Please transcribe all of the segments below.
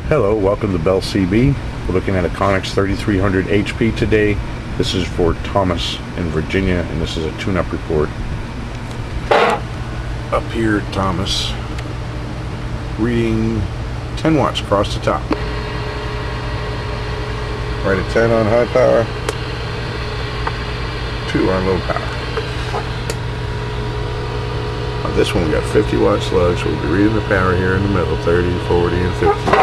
Hello, welcome to Bell CB. We're looking at a Connex 3300 HP today. This is for Thomas in Virginia, and this is a tune-up report. Up here, Thomas, reading 10 watts across the top. Right at 10 on high power, 2 on low power. On this one we got 50 watt slugs, so we'll be reading the power here in the middle, 30, 40, and 50.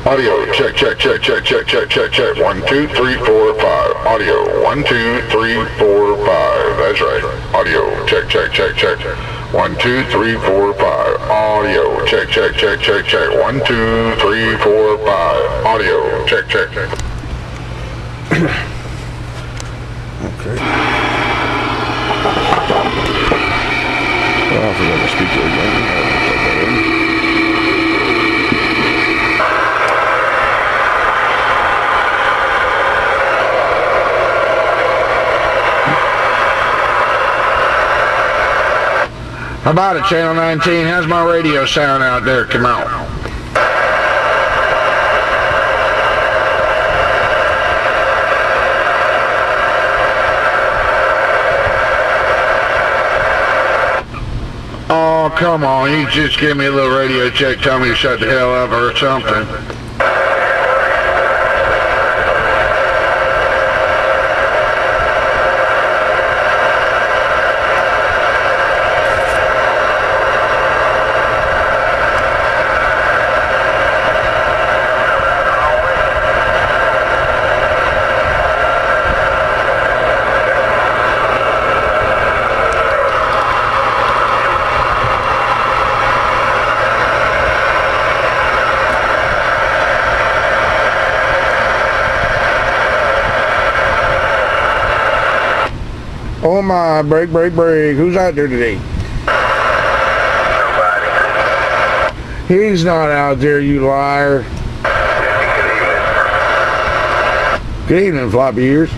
Audio, check, check, check, check, check, check, check, check. 1, 2, 3, 4, 5. Audio, 1, 2, 3, 4, 5. That's right. Audio, check, check, check, check. 1, 2, 3, 4, 5. Audio, check, check, check, check, check. 1, 2, 3, 4, 5. Audio, check, check, check. Okay. Well, I forgot the speaker again. How about it, Channel 19? How's my radio sound out there? Come on. Oh, come on. You just give me a little radio check, tell me to shut the hell up or something. Oh my, break, break, break. Who's out there today? He's not out there, you liar. Good evening, floppy ears.